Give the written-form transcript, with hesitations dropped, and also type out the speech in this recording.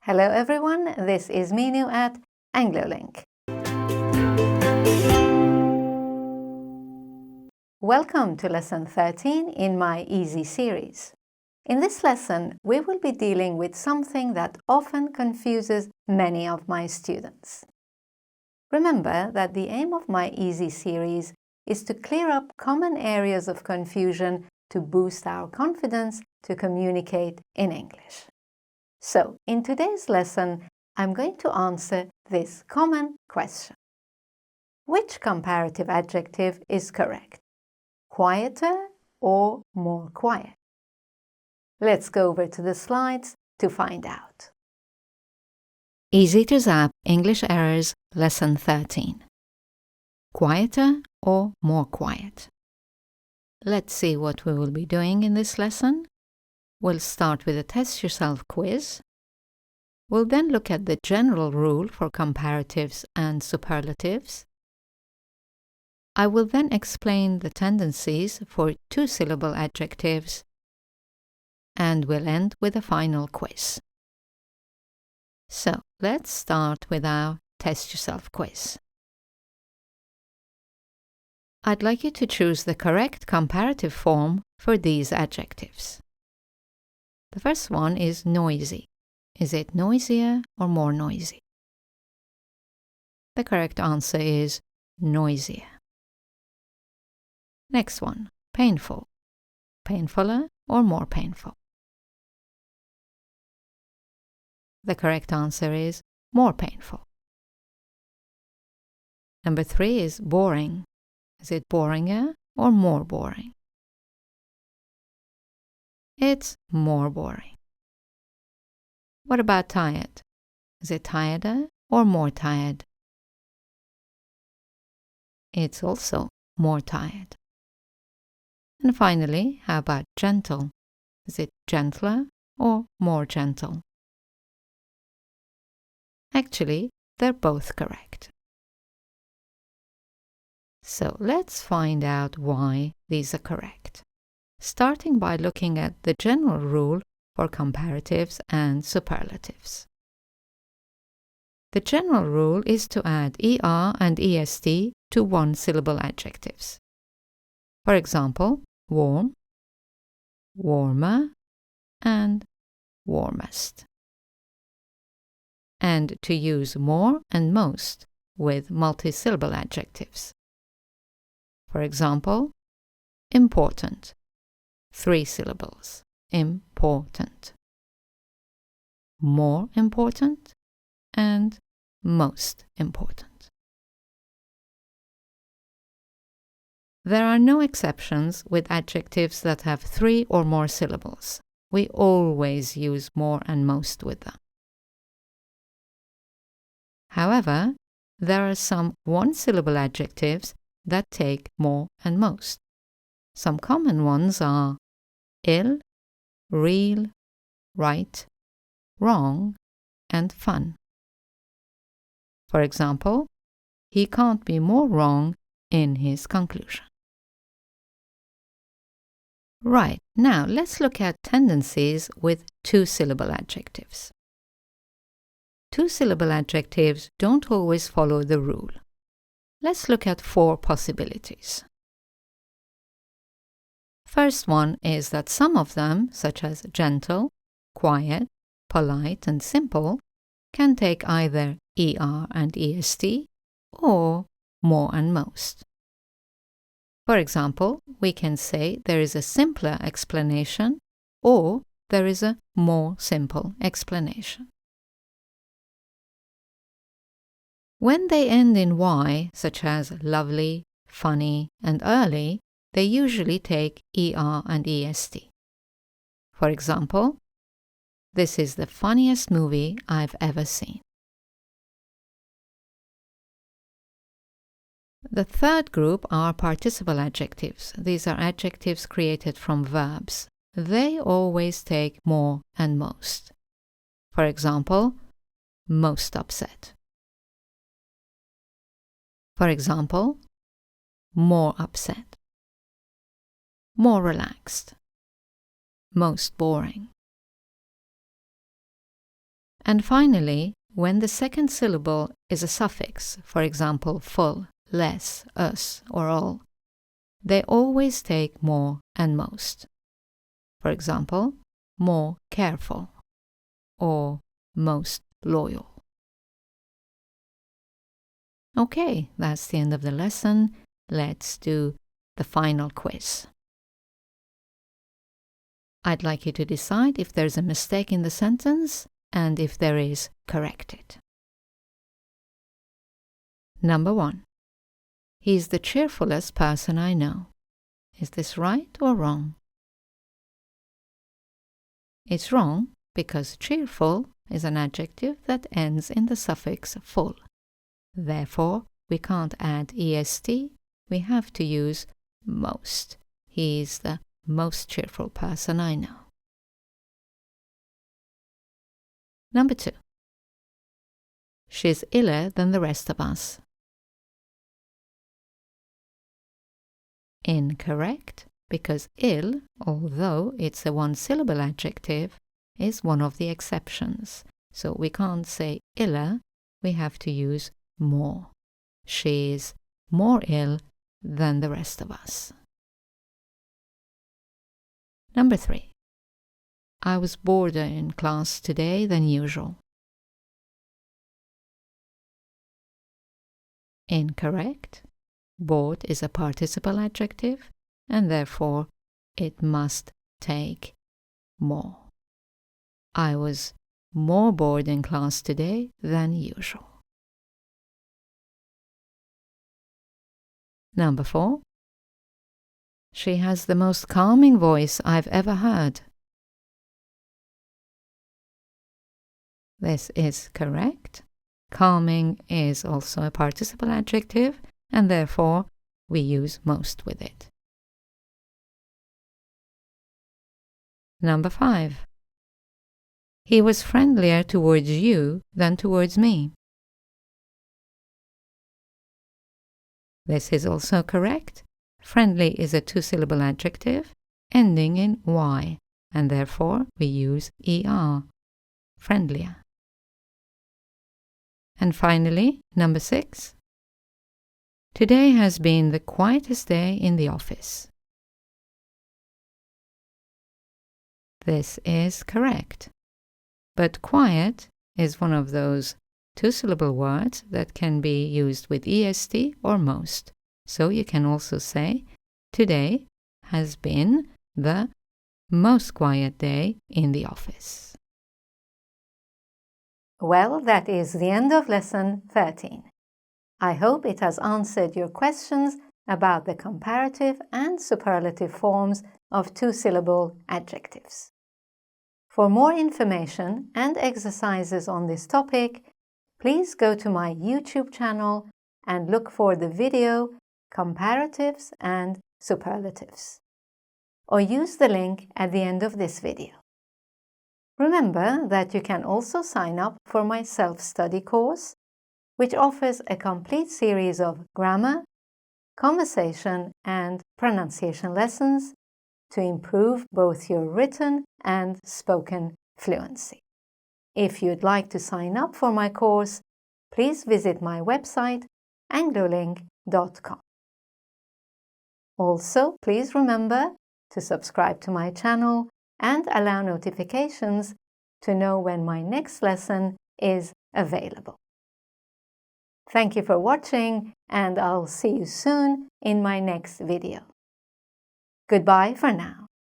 Hello everyone, this is Minoo at Anglo-Link. Welcome to lesson 13 in my Easy series. In this lesson, we will be dealing with something that often confuses many of my students. Remember that the aim of my Easy series is to clear up common areas of confusion to boost our confidence to communicate in English. So, in today's lesson, I'm going to answer this common question. Which comparative adjective is correct? Quieter or more quiet? Let's go over to the slides to find out. Easy to Zap English Errors Lesson 13. Quieter or more quiet? Let's see what we will be doing in this lesson. We'll start with a Test Yourself quiz. We'll then look at the general rule for comparatives and superlatives. I will then explain the tendencies for two-syllable adjectives, and we'll end with a final quiz. So, let's start with our Test Yourself quiz. I'd like you to choose the correct comparative form for these adjectives. The first one is noisy. Is it noisier or more noisy? The correct answer is noisier. Next one, painful. Painfuller or more painful? The correct answer is more painful. Number 3 is boring. Is it boringer or more boring? It's more boring. What about tired? Is it tireder or more tired? It's also more tired. And finally, how about gentle? Is it gentler or more gentle? Actually, they're both correct. So let's find out why these are correct, starting by looking at the general rule for comparatives and superlatives. The general rule is to add ER and EST to one-syllable adjectives. For example, warm, warmer, and warmest. And to use more and most with multi-syllable adjectives. For example, important, 3 syllables, important. More important and most important. There are no exceptions with adjectives that have 3 or more syllables. We always use more and most with them. However, there are some one-syllable adjectives that take more and most. Some common ones are ill, real, right, wrong, and fun. For example, he can't be more wrong in his conclusion. Right, now let's look at tendencies with two-syllable adjectives. Two-syllable adjectives don't always follow the rule. Let's look at 4 possibilities. First one is that some of them, such as gentle, quiet, polite, and simple, can take either ER and EST or more and most. For example, we can say there is a simpler explanation or there is a more simple explanation. When they end in Y, such as lovely, funny, and early, they usually take ER and EST. For example, this is the funniest movie I've ever seen. The third group are participle adjectives. These are adjectives created from verbs. They always take more and most. For example, most upset. For example, more upset, more relaxed, most boring. And finally, when the second syllable is a suffix, for example, full, less, us, or all, they always take more and most. For example, more careful or most loyal. Okay, that's the end of the lesson. Let's do the final quiz. I'd like you to decide if there's a mistake in the sentence, and if there is, correct it. Number 1. He's the cheerfulest person I know. Is this right or wrong? It's wrong because cheerful is an adjective that ends in the suffix full. Therefore, we can't add est, we have to use most. He's the most cheerful person I know. Number 2. She's iller than the rest of us. Incorrect, because ill, although it's a one-syllable adjective, is one of the exceptions. So we can't say iller, we have to use more. She's more ill than the rest of us. Number 3. I was bolder in class today than usual. Incorrect. Bored is a participle adjective, and therefore it must take more. I was more bored in class today than usual. Number 4. She has the most calming voice I've ever heard. This is correct. Calming is also a participle adjective, and therefore we use most with it. Number 5. He was friendlier towards you than towards me. This is also correct. Friendly is a two-syllable adjective ending in y, and therefore we use er, friendlier. And finally, number 6. Today has been the quietest day in the office. This is correct. But quiet is one of those two-syllable words that can be used with est or most. So you can also say, today has been the most quiet day in the office. Well, that is the end of lesson 13. I hope it has answered your questions about the comparative and superlative forms of two-syllable adjectives. For more information and exercises on this topic, please go to my YouTube channel and look for the video Comparatives and Superlatives, or use the link at the end of this video. Remember that you can also sign up for my self-study course, which offers a complete series of grammar, conversation, and pronunciation lessons to improve both your written and spoken fluency. If you'd like to sign up for my course, please visit my website Anglo-Link.com. Also, please remember to subscribe to my channel and allow notifications to know when my next lesson is available. Thank you for watching, and I'll see you soon in my next video. Goodbye for now.